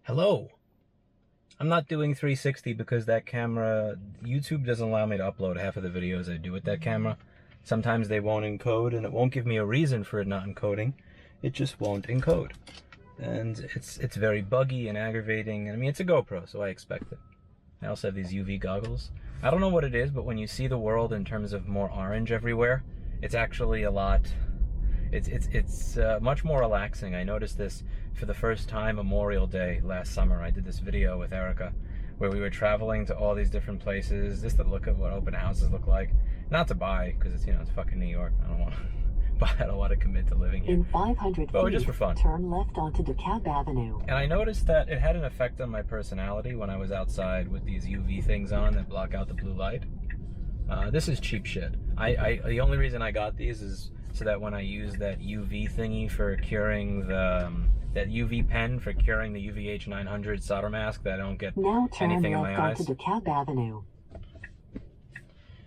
Hello. I'm not doing 360 because that camera, YouTube doesn't allow me to upload half of the videos I do with that camera. Sometimes they won't encode, and it won't give me a reason for it not encoding. It just won't encode. And it's very buggy and aggravating. I mean, it's a GoPro, so I expect it. I also have these UV goggles. I don't know what it is, but when you see the world in terms of more orange everywhere, it's actually a lot... It's much more relaxing. I noticed this for the first time Memorial Day last summer. I did this video with Erica where we were traveling to all these different places just to look at what open houses look like. Not to buy, because it's, it's fucking New York. I don't want to buy. I don't want to commit to living here. In 500 but feet, just for fun. Turn left onto DeKalb Avenue. And I noticed that it had an effect on my personality when I was outside with these UV things on that block out the blue light. This is cheap shit. The only reason I got these is so that when I use that UV thingy for curing the, that UV pen for curing the UVH 900 solder mask, that I don't get anything in my eyes. Now turn left onto DeKalb Avenue.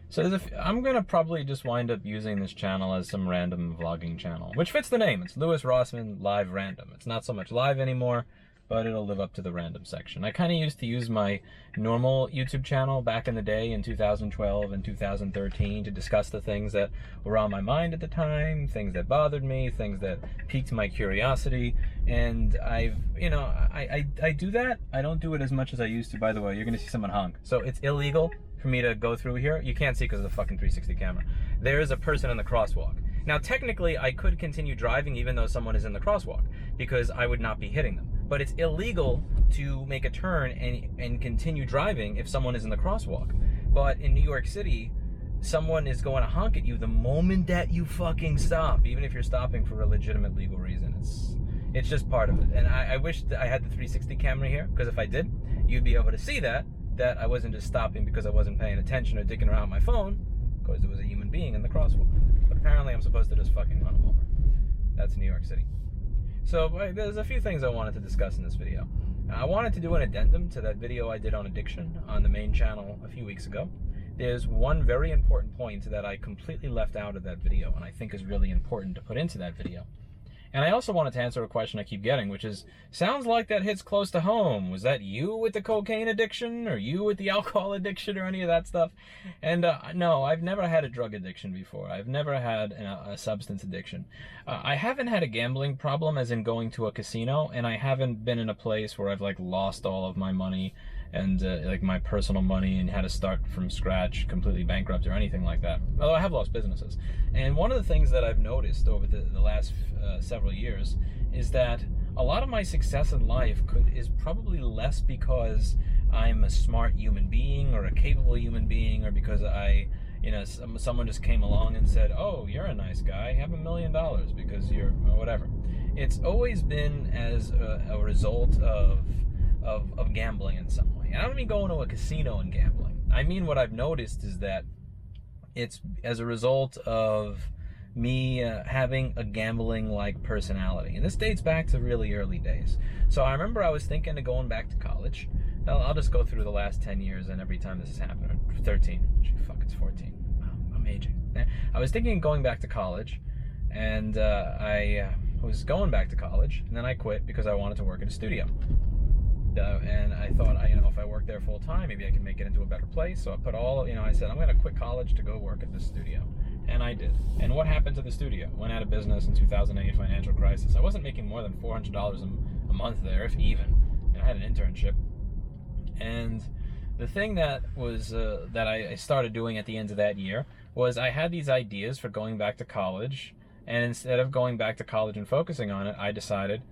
So I'm going to probably just wind up using this channel as some random vlogging channel, which fits the name. It's Louis Rossman Live Random. It's not so much live anymore, but it'll live up to the random section. I kind of used to use my normal YouTube channel back in the day in 2012 and 2013 to discuss the things that were on my mind at the time, things that bothered me, things that piqued my curiosity. And I do that. I don't do it as much as I used to. By the way, you're gonna see someone honk. So it's illegal for me to go through here. You can't see because of the fucking 360 camera. There is a person in the crosswalk. Now, technically, I could continue driving even though someone is in the crosswalk because I would not be hitting them. But it's illegal to make a turn and continue driving if someone is in the crosswalk. But in New York City, someone is going to honk at you the moment that you fucking stop, even if you're stopping for a legitimate legal reason. It's just part of it. And I wish that I had the 360 camera here, because if I did, you'd be able to see that I wasn't just stopping because I wasn't paying attention or dicking around my phone, because there was a human being in the crosswalk. But apparently I'm supposed to just fucking run them over. That's New York City. So there's a few things I wanted to discuss in this video. I wanted to do an addendum to that video I did on addiction on the main channel a few weeks ago. There's one very important point that I completely left out of that video and I think is really important to put into that video. And I also wanted to answer a question I keep getting, which is, sounds like that hits close to home. Was that you with the cocaine addiction, or you with the alcohol addiction, or any of that stuff? And no, I've never had a drug addiction before. I've never had a substance addiction. I haven't had a gambling problem, as in going to a casino, and I haven't been in a place where I've like lost all of my money and like my personal money and had to start from scratch, completely bankrupt or anything like that. Although I have lost businesses. And one of the things that I've noticed over the last several years is that a lot of my success in life is probably less because I'm a smart human being or a capable human being, or because someone just came along and said, oh, you're a nice guy, have $1 million because you're whatever. It's always been as a result of gambling in some way. And I don't mean going to a casino and gambling. I mean, what I've noticed is that it's as a result of me having a gambling-like personality. And this dates back to really early days. So I remember I was thinking of going back to college. I'll just go through the last 10 years and every time this has happened. Or 13. Fuck, it's 14. Wow, I'm aging. I was thinking of going back to college, and I was going back to college, and then I quit because I wanted to work at a studio. And I thought, if I work there full time, maybe I can make it into a better place. So I put I said, I'm going to quit college to go work at the studio. And I did. And what happened to the studio? Went out of business in 2008, financial crisis. I wasn't making more than $400 a month there, if even. And I had an internship. And the thing that was that I started doing at the end of that year was I had these ideas for going back to college. And instead of going back to college and focusing on it, I decided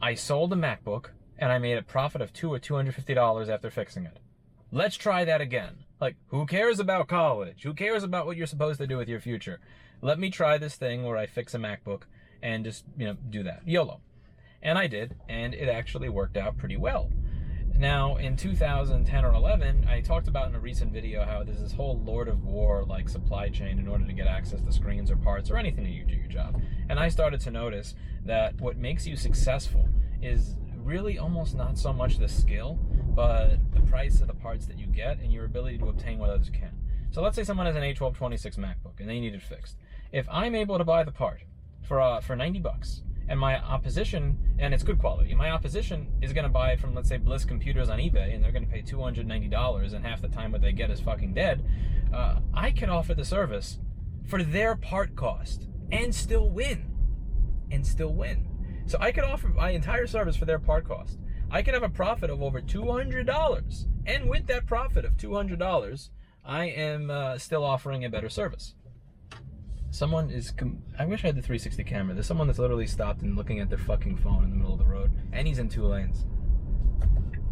I sold a MacBook and I made a profit of $200 or $250 after fixing it. Let's try that again. Like, who cares about college? Who cares about what you're supposed to do with your future? Let me try this thing where I fix a MacBook and just, do that. YOLO. And I did, and it actually worked out pretty well. Now, in 2010 or 11, I talked about in a recent video how there's this whole Lord of War like supply chain in order to get access to screens or parts or anything to do your job. And I started to notice that what makes you successful is really almost not so much the skill, but the price of the parts that you get and your ability to obtain what others can. So let's say someone has an A1226 MacBook and they need it fixed. If I'm able to buy the part for $90 and my opposition, and it's good quality, my opposition is going to buy it from, let's say, Bliss Computers on eBay, and they're going to pay $290, and half the time what they get is fucking dead. I can offer the service for their part cost and still win. So I could offer my entire service for their part cost. I could have a profit of over $200, and with that profit of $200, I am still offering a better service. Someone is, I wish I had the 360 camera. There's someone that's literally stopped and looking at their fucking phone in the middle of the road, and he's in 2 lanes.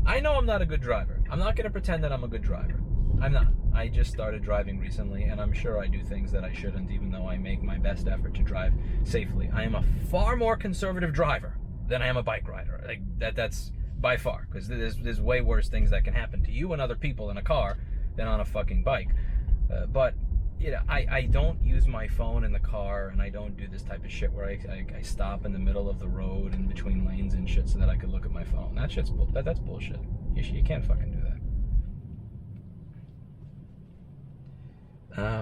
I know I'm not a good driver. I'm not going to pretend that I'm a good driver. I'm not. I just started driving recently, and I'm sure I do things that I shouldn't, even though I make my best effort to drive safely. I am a far more conservative driver than I am a bike rider. Like that's by far, because there's way worse things that can happen to you and other people in a car than on a fucking bike. But you know, I don't use my phone in the car, and I don't do this type of shit where I stop in the middle of the road in between lanes and shit so that I could look at my phone. That shit's that's bullshit. You can't fucking do that.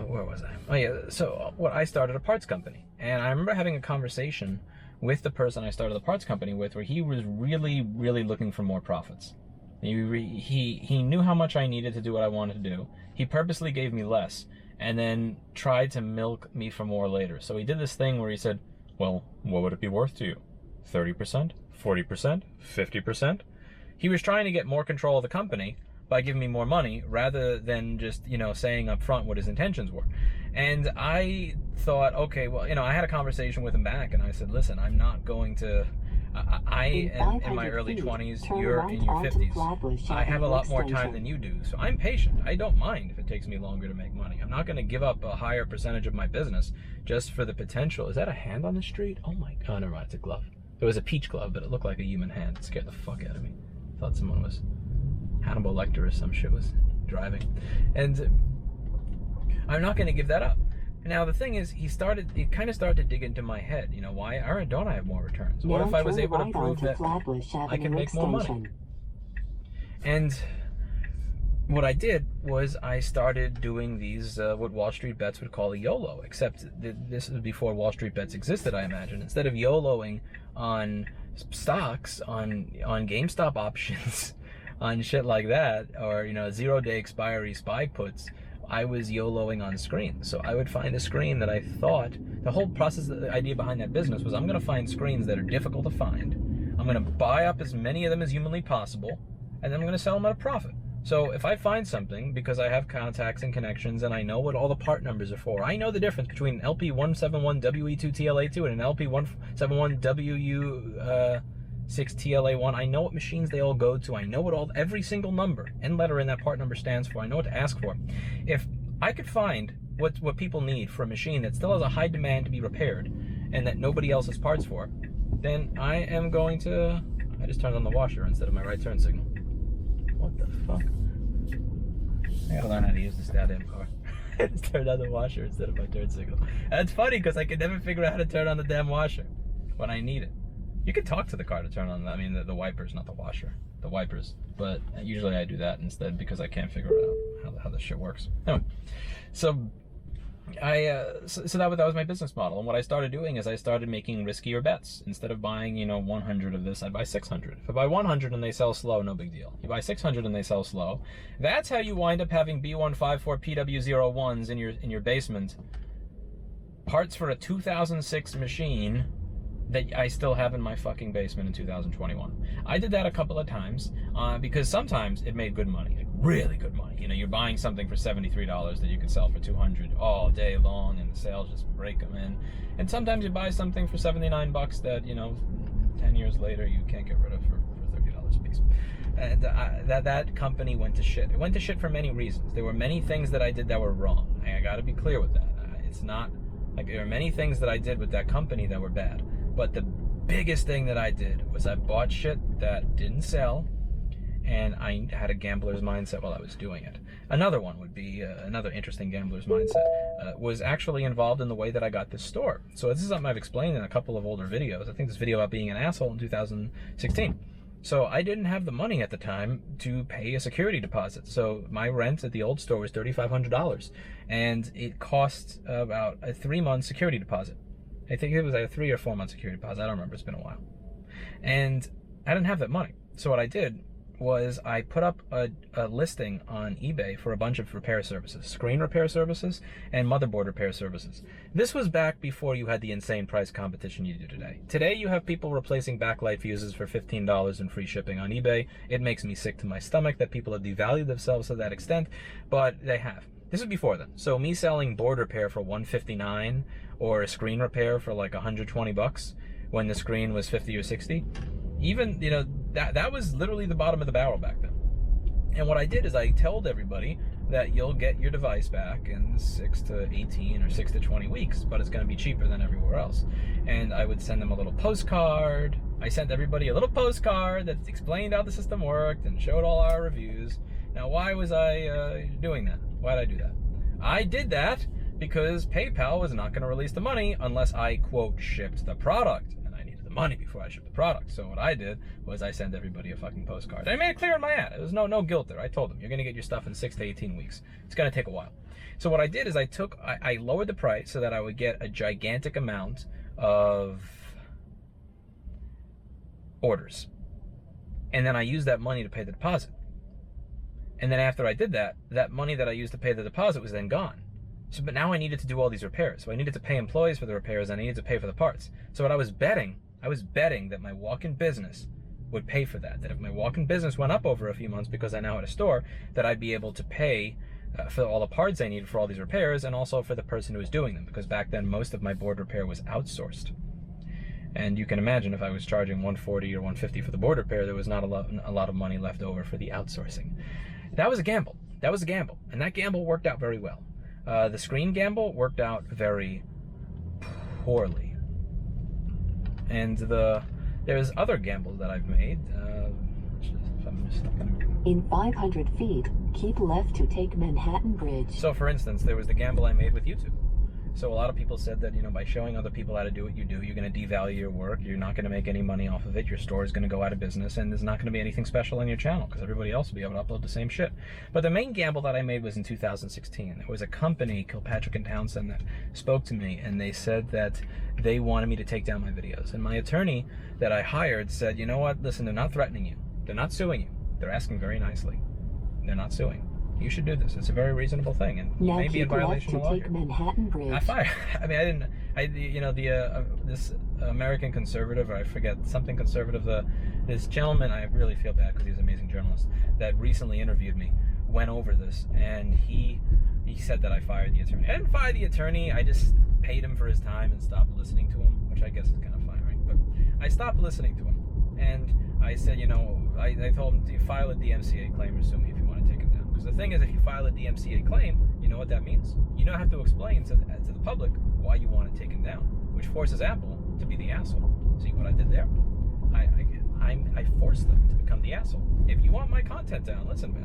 Where was I? Oh yeah, so I started a parts company, and I remember having a conversation with the person I started the parts company with, where he was really, really looking for more profits. He knew how much I needed to do what I wanted to do. He purposely gave me less, and then tried to milk me for more later. So he did this thing where he said, well, what would it be worth to you? 30%? 40%? 50%? He was trying to get more control of the company by giving me more money, rather than just, you know, saying up front what his intentions were. And I thought, okay, well, you know, I had a conversation with him back, and I said, listen, I'm not going to, I am in my early 20s, you're in your 50s. I have a lot more time than you do, so I'm patient. I don't mind if it takes me longer to make money. I'm not going to give up a higher percentage of my business just for the potential. Is that a hand on the street? Oh my god, never mind, it's a glove. It was a peach glove, but it looked like a human hand. It scared the fuck out of me. I thought someone was, Hannibal Lecter or some shit was driving. And I'm not going to give that up. Now the thing is, he kind of started to dig into my head. You know, why don't I have more returns? What if I was able to prove that I can make more money? And what I did was I started doing these, what Wall Street Bets would call a YOLO, except this is before Wall Street Bets existed, I imagine. Instead of YOLOing on stocks, on GameStop options, on shit like that, or, you know, 0-day expiry SPY puts, I was YOLOing on screens. So I would find a screen that I thought, the whole process, the idea behind that business was, I'm going to find screens that are difficult to find. I'm going to buy up as many of them as humanly possible, and then I'm going to sell them at a profit. So if I find something, because I have contacts and connections, and I know what all the part numbers are for, I know the difference between an LP171WE2TLA2 and an LP171WU6TLA1. I know what machines they all go to. I know what every single number and letter in that part number stands for. I know what to ask for. If I could find what people need for a machine that still has a high demand to be repaired and that nobody else has parts for, then I am going to... I just turned on the washer instead of my right turn signal. What the fuck? I gotta learn how to use this goddamn car. I just turned on the washer instead of my turn signal. That's funny, because I can never figure out how to turn on the damn washer when I need it. You can talk to the car to turn on, I mean, the wipers, not the washer. The wipers. But usually I do that instead because I can't figure out how this shit works. Anyway, so that was my business model. And what I started doing is I started making riskier bets. Instead of buying, you know, 100 of this, I'd buy 600. If I buy 100 and they sell slow, no big deal. You buy 600 and they sell slow. That's how you wind up having B154 PW01s in your basement. Parts for a 2006 machine that I still have in my fucking basement in 2021. I did that a couple of times because sometimes it made good money, like really good money. You know, you're buying something for $73 that you could sell for $200 all day long, and the sales just break them in. And sometimes you buy something for $79 that, you know, 10 years later you can't get rid of for $30 a piece. And that company went to shit. It went to shit for many reasons. There were many things that I did that were wrong. I got to be clear with that. It's not like there are many things that I did with that company that were bad. But the biggest thing that I did was I bought shit that didn't sell, and I had a gambler's mindset while I was doing it. Another one would be, another interesting gambler's mindset, was actually involved in the way that I got this store. So this is something I've explained in a couple of older videos. I think this video about being an asshole in 2016. So I didn't have the money at the time to pay a security deposit. So my rent at the old store was $3,500, and it cost about a 3-month security deposit. I think it was a 3 or 4 month security deposit. I don't remember. It's been a while. And I didn't have that money. So what I did was I put up a listing on eBay for a bunch of repair services, screen repair services and motherboard repair services. This was back before you had the insane price competition you do today. Today you have people replacing backlight fuses for $15 and free shipping on eBay. It makes me sick to my stomach that people have devalued themselves to that extent, but they have. This was before then. So me selling board repair for $159 or a screen repair for like $120 when the screen was 50 or 60, even, you know, that was literally the bottom of the barrel back then. And what I did is I told everybody that you'll get your device back in 6 to 18 or 6 to 20 weeks, but it's going to be cheaper than everywhere else. And I would send them a little postcard. I sent everybody a little postcard that explained how the system worked and showed all our reviews. Now, why was I doing that? Why did I do that? I did that because PayPal was not going to release the money unless I, quote, shipped the product. Money before I shipped the product. So what I did was I sent everybody a fucking postcard. I made it clear in my ad. There was no guilt there. I told them, you're going to get your stuff in 6 to 18 weeks. It's going to take a while. So what I did is I lowered the price so that I would get a gigantic amount of orders. And then I used that money to pay the deposit. And then after I did that, that money that I used to pay the deposit was then gone. So, but now I needed to do all these repairs. So I needed to pay employees for the repairs and I needed to pay for the parts. So what I was betting that my walk-in business would pay for that. That if my walk-in business went up over a few months because I now had a store, that I'd be able to pay for all the parts I needed for all these repairs and also for the person who was doing them. Because back then, most of my board repair was outsourced. And you can imagine if I was charging $140 or $150 for the board repair, there was not a lot of money left over for the outsourcing. That was a gamble. That was a gamble. And that gamble worked out very well. The screen gamble worked out very poorly. And there's other gambles that I've made. In 500 feet, keep left to take Manhattan Bridge. So for instance, there was the gamble I made with YouTube. So a lot of people said that, you know, by showing other people how to do what you do, you're going to devalue your work, you're not going to make any money off of it, your store is going to go out of business, and there's not going to be anything special on your channel because everybody else will be able to upload the same shit. But the main gamble that I made was in 2016. There was a company, Kilpatrick and Townsend, that spoke to me, and they said that they wanted me to take down my videos. And my attorney that I hired said, you know what, listen, they're not threatening you. They're not suing you. They're asking very nicely. They're not suing. You should do this. It's a very reasonable thing, and you may be in violation of law here. Manhattan Bridge. This American conservative, or I forget, something conservative, this gentleman, I really feel bad because he's an amazing journalist, that recently interviewed me, went over this, and he said that I fired the attorney. I didn't fire the attorney, I just paid him for his time and stopped listening to him, which I guess is kind of firing, but I stopped listening to him, and I said, you know, I told him to file a DMCA claim or sue me if you want to take him down. Because the thing is, if you file a DMCA claim, you know what that means? You don't have to explain to the public why you want it taken down, which forces Apple to be the asshole. See what I did there? I forced them to become the asshole. If you want my content down, listen, man,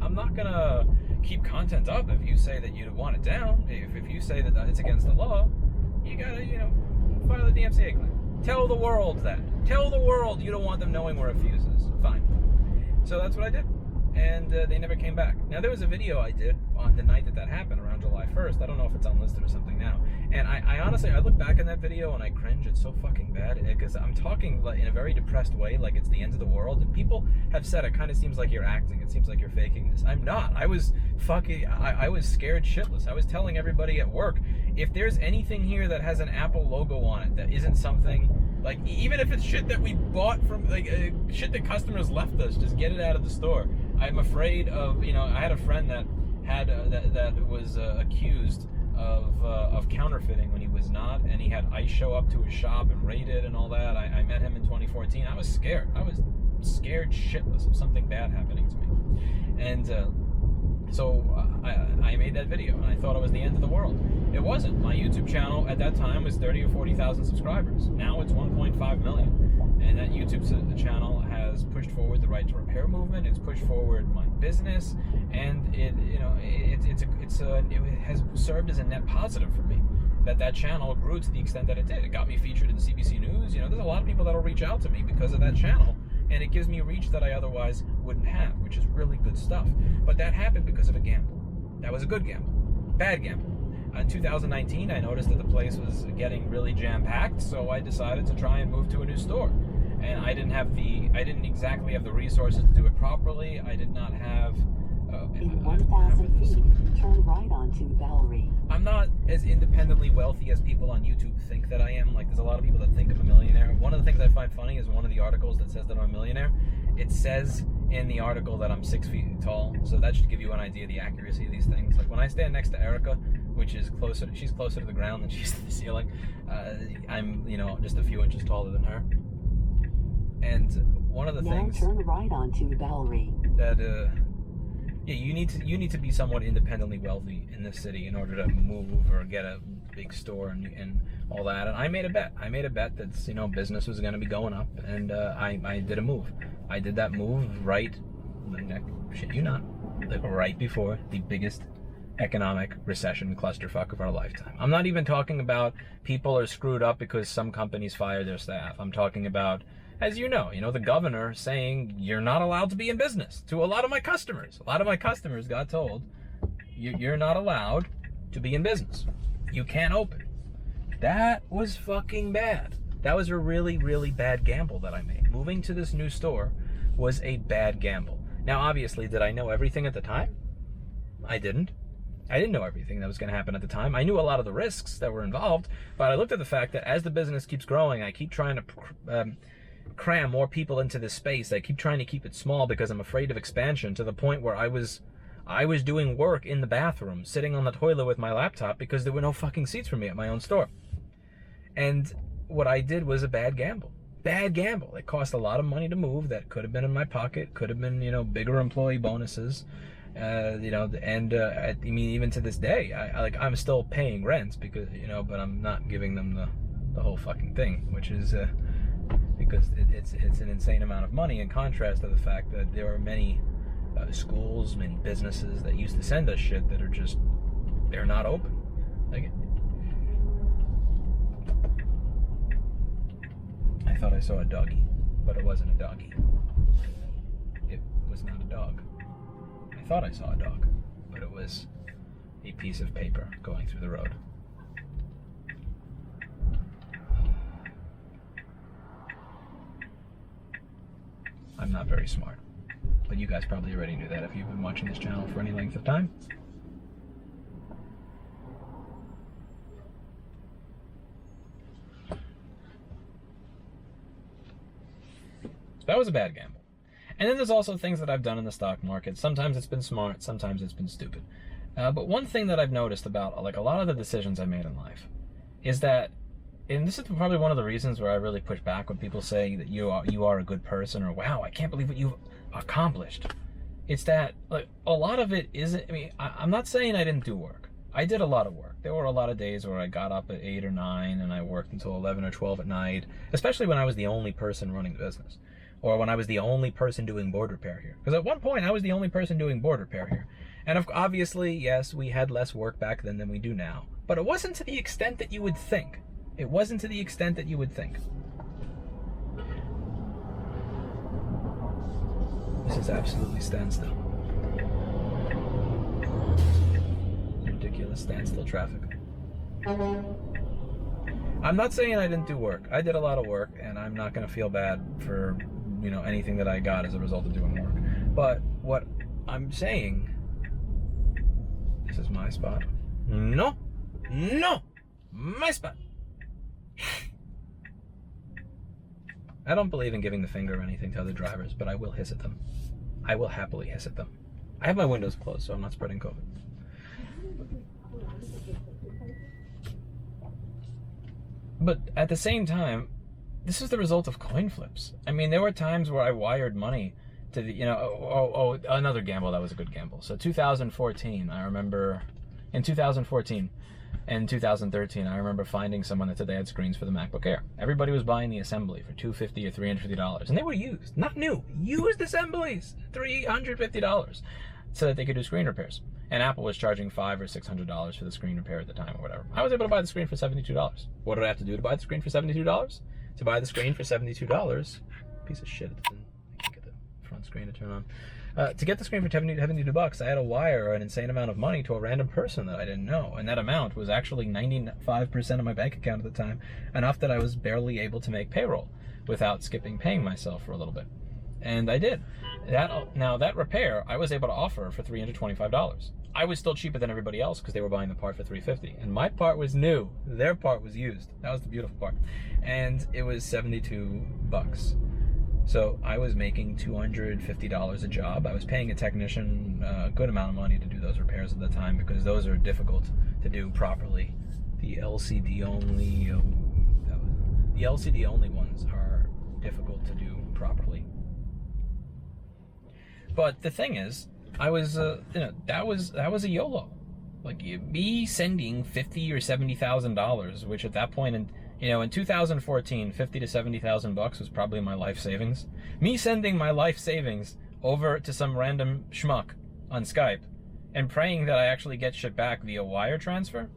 I'm not gonna keep content up if you say that you want it down. If you say that it's against the law, you gotta, you know, file a DMCA claim. Tell the world that. Tell the world you don't want them knowing where a fuse is. Fine. So that's what I did. And they never came back. Now, there was a video I did on the night that happened, around July 1st. I don't know if it's unlisted or something now. And I honestly, I look back in that video and I cringe. It's so fucking bad because I'm talking in a very depressed way, like it's the end of the world. And people have said it kind of seems like you're acting. It seems like you're faking this. I'm not. I was scared shitless. I was telling everybody at work, if there's anything here that has an Apple logo on it that isn't something, like, even if it's shit that we bought from, like, shit that customers left us, just get it out of the store. I'm afraid of, you know, I had a friend that had that was accused of counterfeiting when he was not, and he had ICE show up to his shop and raid it and all that. I met him in 2014. I was scared. I was scared shitless of something bad happening to me. And so I made that video, and I thought it was the end of the world. It wasn't. My YouTube channel at that time was 30 or 40,000 subscribers. Now it's 1.5 million. And that YouTube channel has pushed forward the right to repair movement. It's pushed forward my business, and it has served as a net positive for me. That channel grew to the extent that it did. It got me featured in CBC News. You know, there's a lot of people that'll reach out to me because of that channel, and it gives me reach that I otherwise wouldn't have, which is really good stuff. But that happened because of a gamble. That was a good gamble. Bad gamble. in 2019, I noticed that the place was getting really jam-packed, so I decided to try and move to a new store. And I didn't exactly have the resources to do it properly. I did not have... In 1,000 feet, turn right onto Bowery. I'm not as independently wealthy as people on YouTube think that I am. Like, there's a lot of people that think I'm a millionaire. One of the things I find funny is one of the articles that says that I'm a millionaire. It says in the article that I'm 6 feet tall, so that should give you an idea of the accuracy of these things. Like, when I stand next to Erica, which is closer, she's closer to the ground than she's to the ceiling. I'm, you know, just a few inches taller than her. And one of the things... Now turn right onto Bowery. That, yeah, you need to be somewhat independently wealthy in this city in order to move or get a big store and all that. And I made a bet. I made a bet that, you know, business was going to be going up, and I did a move. I did that move right, shit you not, like right before the biggest economic recession clusterfuck of our lifetime. I'm not even talking about people are screwed up because some companies fire their staff. I'm talking about, as you know, the governor saying you're not allowed to be in business to a lot of my customers. A lot of my customers got told, you're not allowed to be in business. You can't open. That was fucking bad. That was a really, really bad gamble that I made. Moving to this new store was a bad gamble. Now, obviously, did I know everything at the time? I didn't. I didn't know everything that was going to happen at the time. I knew a lot of the risks that were involved, but I looked at the fact that as the business keeps growing, I keep trying to cram more people into this space. I keep trying to keep it small because I'm afraid of expansion, to the point where I was doing work in the bathroom, sitting on the toilet with my laptop because there were no fucking seats for me at my own store. And what I did was a bad gamble. Bad gamble. It cost a lot of money to move that could have been in my pocket, could have been, bigger employee bonuses. I mean, even to this day, I'm still paying rent because, but I'm not giving them the whole fucking thing, which is because it's an insane amount of money, in contrast to the fact that there are many schools and businesses that used to send us shit that are just, they're not open. Like, I thought I saw a doggy, but it wasn't a doggy. It was not a dog. I thought I saw a dog, but it was a piece of paper going through the road. I'm not very smart, but you guys probably already knew that if you've been watching this channel for any length of time. That was a bad gamble. And then there's also things that I've done in the stock market. Sometimes it's been smart, sometimes it's been stupid. But one thing that I've noticed about a lot of the decisions I made in life is that, and this is probably one of the reasons where I really push back when people say that you are a good person, or wow, I can't believe what you've accomplished. It's that a lot of it isn't. I mean, I'm not saying I didn't do work. I did a lot of work. There were a lot of days where I got up at 8 or 9 and I worked until 11 or 12 at night, especially when I was the only person running the business. Or when I was the only person doing board repair here. Because at one point, I was the only person doing board repair here. And obviously, yes, we had less work back then than we do now. But it wasn't to the extent that you would think. It wasn't to the extent that you would think. This is absolutely standstill. Ridiculous standstill traffic. I'm not saying I didn't do work. I did a lot of work, and I'm not going to feel bad for anything that I got as a result of doing work. But what I'm saying, this is my spot. No, my spot. I don't believe in giving the finger or anything to other drivers, but I will hiss at them. I will happily hiss at them. I have my windows closed, so I'm not spreading COVID. But at the same time, this is the result of coin flips. I mean, there were times where I wired money to the, another gamble that was a good gamble. So 2014, I remember, in 2014 and 2013, I remember finding someone that said they had screens for the MacBook Air. Everybody was buying the assembly for $250 or $350, and they were used, not new, used assemblies, $350, so that they could do screen repairs. And Apple was charging $500 or $600 for the screen repair at the time or whatever. I was able to buy the screen for $72. What did I have to do to buy the screen for $72? To buy the screen for $72, piece of shit, I can't get the front screen to turn on. To get the screen for $72, I had to wire an insane amount of money to a random person that I didn't know, and that amount was actually 95% of my bank account at the time, enough that I was barely able to make payroll without skipping paying myself for a little bit. And I did. Now that repair, I was able to offer for $325. I was still cheaper than everybody else because they were buying the part for $350, and my part was new. Their part was used. That was the beautiful part, and it was $72. So I was making $250 a job. I was paying a technician a good amount of money to do those repairs at the time because those are difficult to do properly. The LCD only ones are difficult to do properly. But the thing is, I was, that was a YOLO. Like, me sending $50,000 or $70,000, which at that point in 2014, $50,000 to $70,000 was probably my life savings. Me sending my life savings over to some random schmuck on Skype and praying that I actually get shit back via wire transfer.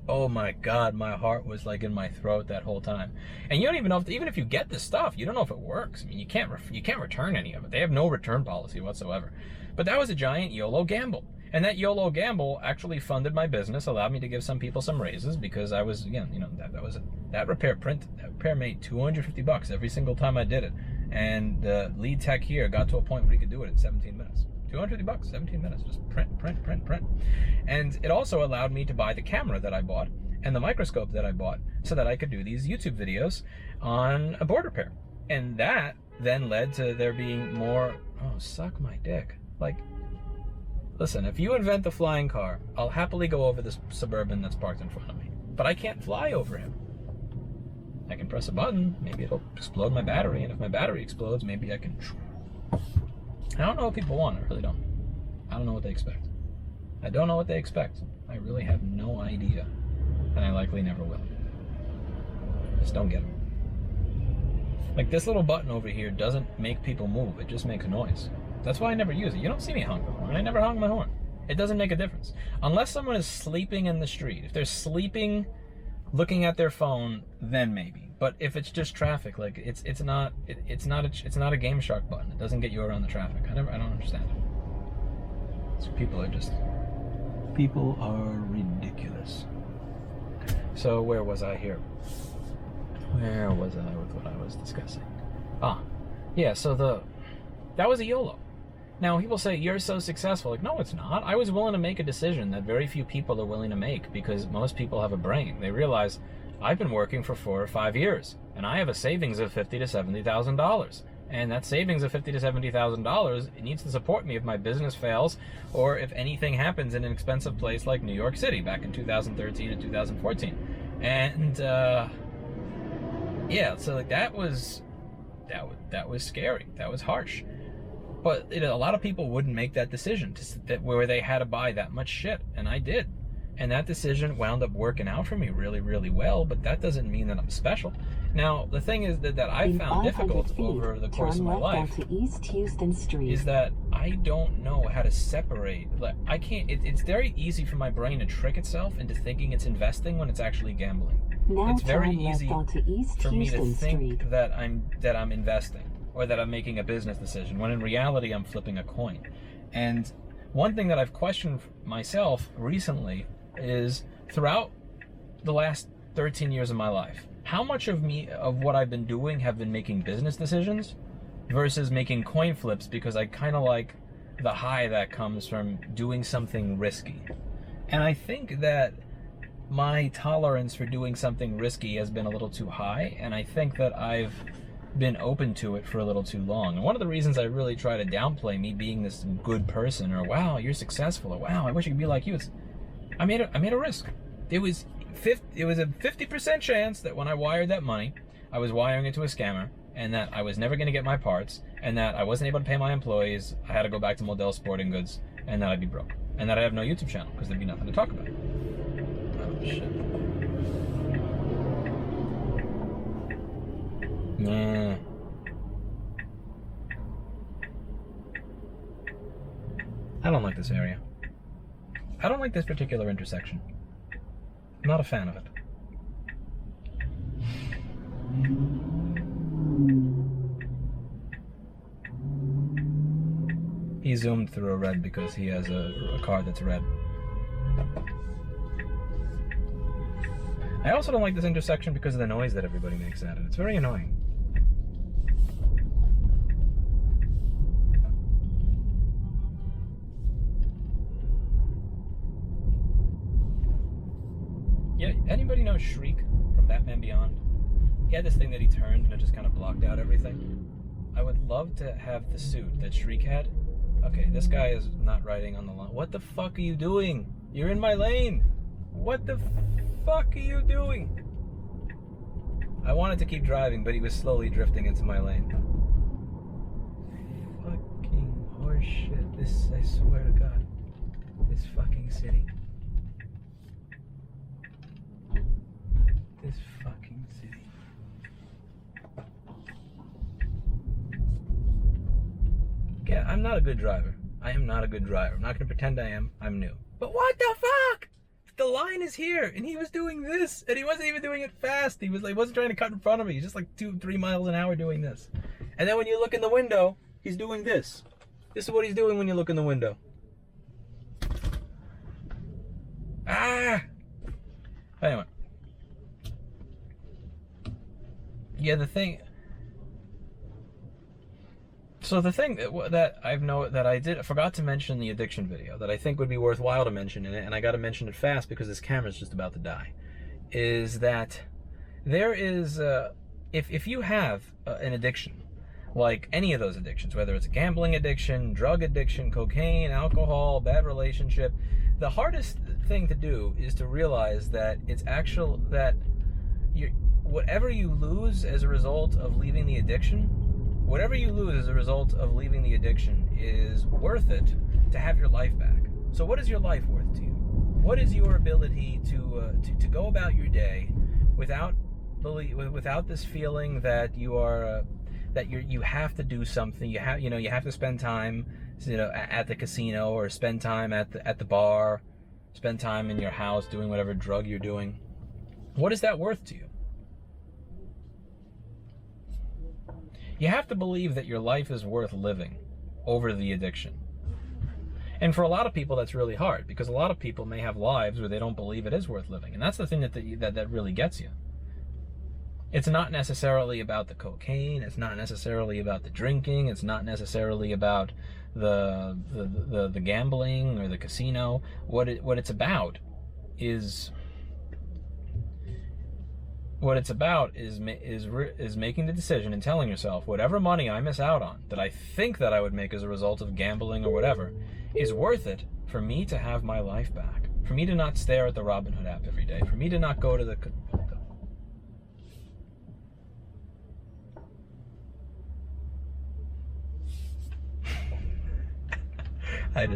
Oh my God, my heart was like in my throat that whole time. And you don't even know even if you get this stuff, you don't know if it works. I mean, you can't return any of it. They have no return policy whatsoever. But that was a giant YOLO gamble. And that YOLO gamble actually funded my business, allowed me to give some people some raises because I was, again, that repair made $250 every single time I did it. And the lead tech here got to a point where he could do it in 17 minutes. $250, 17 minutes, just print. And it also allowed me to buy the camera that I bought and the microscope that I bought so that I could do these YouTube videos on a board repair. And that then led to there being more, oh, suck my dick. Like, listen, if you invent the flying car, I'll happily go over this Suburban that's parked in front of me. But I can't fly over him. I can press a button, maybe it'll explode my battery, and if my battery explodes, maybe I can... I don't know what people want, I really don't. I don't know what they expect. I don't know what they expect. I really have no idea, and I likely never will. Just don't get them. Like, this little button over here doesn't make people move, it just makes noise. That's why I never use it. You don't see me honk the horn. I never honk my horn. It doesn't make a difference. Unless someone is sleeping in the street. If they're sleeping, looking at their phone, then maybe. But if it's just traffic, like it's not a Game Shark button. It doesn't get you around the traffic. I don't understand it. So people are ridiculous. So where was I here? Where was I with what I was discussing? Yeah. So that was a YOLO. Now, people say, you're so successful. Like, no, it's not. I was willing to make a decision that very few people are willing to make because most people have a brain. They realize, I've been working for 4 or 5 years, and I have a savings of $50,000 to $70,000. And that savings of $50,000 to $70,000 needs to support me if my business fails or if anything happens in an expensive place like New York City back in 2013 and 2014. And, yeah, so like that was scary. That was harsh. But a lot of people wouldn't make that decision where they had to buy that much shit, and I did. And that decision wound up working out for me really, really well, but that doesn't mean that I'm special. Now, the thing is that I found difficult over the course of my life is that I don't know how to separate. Like, I can't, it's very easy for my brain to trick itself into thinking it's investing when it's actually gambling. It's very easy for me to think that I'm investing or that I'm making a business decision, when in reality I'm flipping a coin. And one thing that I've questioned myself recently is, throughout the last 13 years of my life, how much of what I've been doing have been making business decisions versus making coin flips because I kind of like the high that comes from doing something risky. And I think that my tolerance for doing something risky has been a little too high, and I think that I've been open to it for a little too long. And one of the reasons I really try to downplay me being this good person, or wow, you're successful, or wow, I wish I could be like you, is I made a risk. It was a 50% chance that when I wired that money, I was wiring it to a scammer, and that I was never going to get my parts, and that I wasn't able to pay my employees, I had to go back to Model Sporting Goods, and that I'd be broke, and that I'd have no YouTube channel because there'd be nothing to talk about. Oh shit. Nah. I don't like this area. I don't like this particular intersection. I'm not a fan of it. He zoomed through a red because he has a car that's red. I also don't like this intersection because of the noise that everybody makes at it. It's very annoying. Yeah, anybody know Shriek from Batman Beyond? He had this thing that he turned and it just kind of blocked out everything. I would love to have the suit that Shriek had. Okay, this guy is not riding on the line. What the fuck are you doing? You're in my lane. What the fuck are you doing? I wanted to keep driving, but he was slowly drifting into my lane. Fucking horseshit. This, I swear to God. This fucking city. This fucking city. Yeah, I'm not a good driver. I am not a good driver. I'm not gonna pretend I am. I'm new. But what the fuck? The line is here, and he was doing this, and he wasn't even doing it fast. He wasn't trying to cut in front of me. He's just like 2-3 miles an hour doing this. And then when you look in the window, he's doing this. This is what he's doing when you look in the window. Ah! Anyway. Yeah, the thing... So the thing that I forgot to mention in the addiction video that I think would be worthwhile to mention in it, and I got to mention it fast because this camera's just about to die, is that there is, if you have an addiction, like any of those addictions, whether it's a gambling addiction, drug addiction, cocaine, alcohol, bad relationship, the hardest thing to do is to realize that whatever you lose as a result of leaving the addiction, whatever you lose as a result of leaving the addiction is worth it to have your life back. So what is your life worth to you? What is your ability to go about your day without this feeling that you have to do something? You have to spend time at the casino, or spend time at the bar, spend time in your house doing whatever drug you're doing. What is that worth to you? You have to believe that your life is worth living over the addiction. And for a lot of people, that's really hard, because a lot of people may have lives where they don't believe it is worth living. And that's the thing that really gets you. It's not necessarily about the cocaine. It's not necessarily about the drinking. It's not necessarily about the gambling or the casino. What it's about is making the decision and telling yourself, whatever money I miss out on that I think that I would make as a result of gambling or whatever is worth it for me to have my life back, for me to not stare at the Robinhood app every day, for me to not go to the... I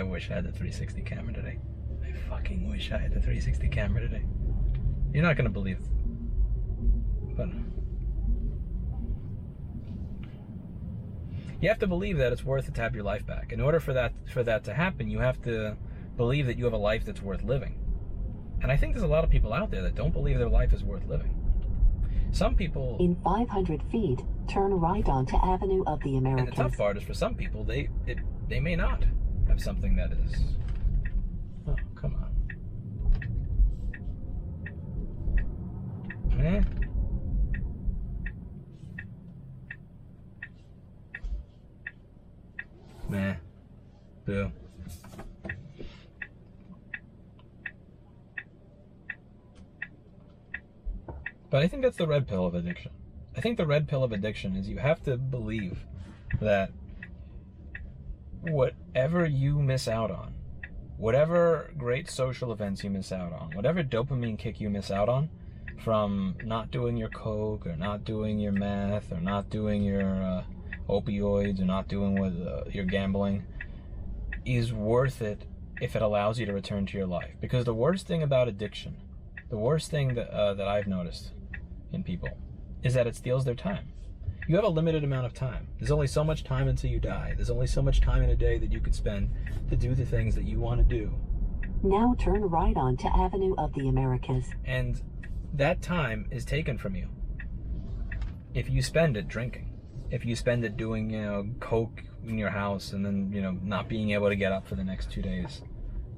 wish I had the 360 camera today. I fucking wish I had the 360 camera today. You're not gonna believe it. But you have to believe that it's worth it to have your life back. In order for that to happen, you have to believe that you have a life that's worth living. And I think there's a lot of people out there that don't believe their life is worth living. Some people... In 500 feet, turn right onto Avenue of the Americas. And the tough part is, for some people, they may not have something that is... Oh, come on. Eh? Meh. Boo. But I think that's the red pill of addiction. I think the red pill of addiction is you have to believe that whatever you miss out on, whatever great social events you miss out on, whatever dopamine kick you miss out on from not doing your coke, or not doing your meth, or not doing your opioids, or not doing your gambling, is worth it if it allows you to return to your life. Because the worst thing about addiction, the worst thing that I've noticed in people, is that it steals their time. You have a limited amount of time. There's only so much time until you die. There's only so much time in a day that you could spend to do the things that you want to do. Now turn right onto Avenue of the Americas. And that time is taken from you if you spend it drinking. if you spend it doing, you know, coke in your house and then, you know, not being able to get up for the next 2 days,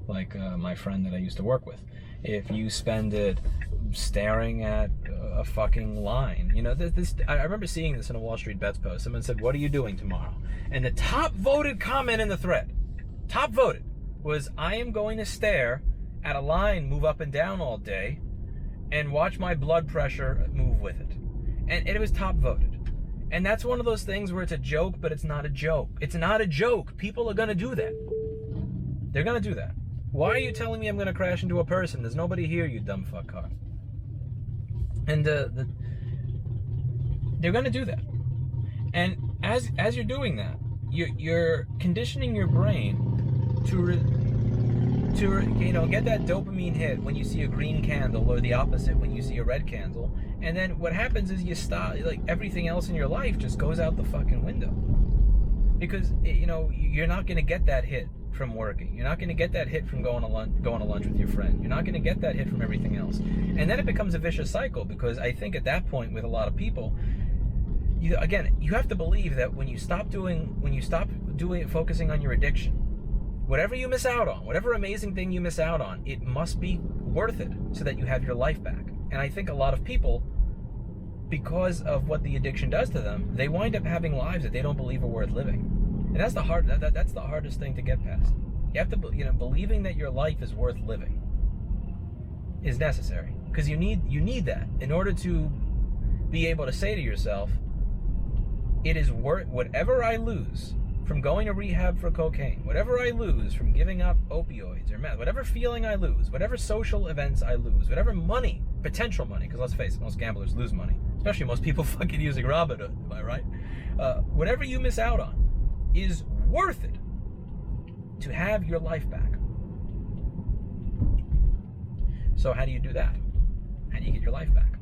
like my friend that I used to work with. If you spend it staring at a fucking line, you know, I remember seeing this in a Wall Street Bets post. Someone said, "What are you doing tomorrow?" And the top voted comment in the thread, top voted, was, "I am going to stare at a line move up and down all day and watch my blood pressure move with it." And it was top voted. And that's one of those things where it's a joke, but it's not a joke. It's not a joke. People are going to do that. They're going to do that. Why are you telling me I'm going to crash into a person? There's nobody here, you dumb fuck car. And they're going to do that. And as you're doing that, you're conditioning your brain to you know, get that dopamine hit when you see a green candle, or the opposite when you see a red candle. And then what happens is you stop, like, everything else in your life just goes out the fucking window. Because, you know, you're not going to get that hit from working. You're not going to get that hit from going to lunch with your friend. You're not going to get that hit from everything else. And then it becomes a vicious cycle, because I think at that point with a lot of people, you have to believe that when you stop focusing on your addiction, whatever you miss out on, whatever amazing thing you miss out on, it must be worth it so that you have your life back. And I think a lot of people, because of what the addiction does to them, they wind up having lives that they don't believe are worth living. And that's the hardest thing to get past. You have to, you know, believing that your life is worth living is necessary, because you need that in order to be able to say to yourself, it is worth whatever I lose from going to rehab for cocaine, whatever I lose from giving up opioids or meth, whatever feeling I lose, whatever social events I lose, whatever money, potential money, because let's face it, most gamblers lose money, especially most people fucking using Robinhood, am I right? Whatever you miss out on is worth it to have your life back. So how do you do that? How do you get your life back?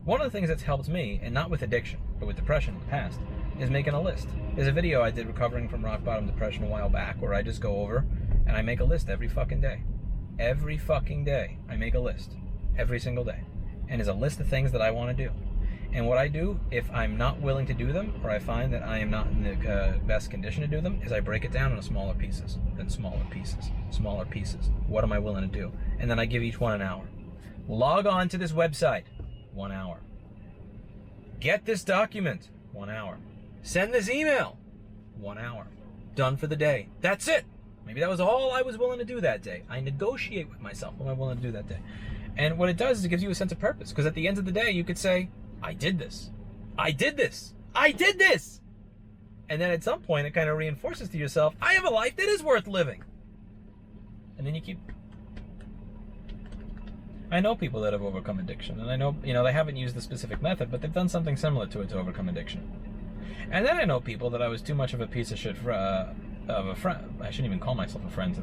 One of the things that's helped me, and not with addiction, but with depression in the past, is making a list. There's a video I did recovering from rock bottom depression a while back where I just go over and I make a list every fucking day. Every fucking day I make a list. Every single day. And there's a list of things that I want to do. And what I do, if I'm not willing to do them, or I find that I am not in the best condition to do them, is I break it down into smaller pieces, then smaller pieces, smaller pieces. What am I willing to do? And then I give each one an hour. Log on to this website, 1 hour. Get this document, 1 hour. Send this email, 1 hour. Done for the day. That's it. Maybe that was all I was willing to do that day. I negotiate with myself what I'm willing to do that day. And what it does is it gives you a sense of purpose, because at the end of the day, you could say, I did this. I did this. I did this. And then at some point, it kind of reinforces to yourself, I have a life that is worth living. And then you keep... I know people that have overcome addiction, and I know, you know, they haven't used the specific method, but they've done something similar to it to overcome addiction. And then I know people that I was too much of a piece of shit of a friend. I shouldn't even call myself a friend to them.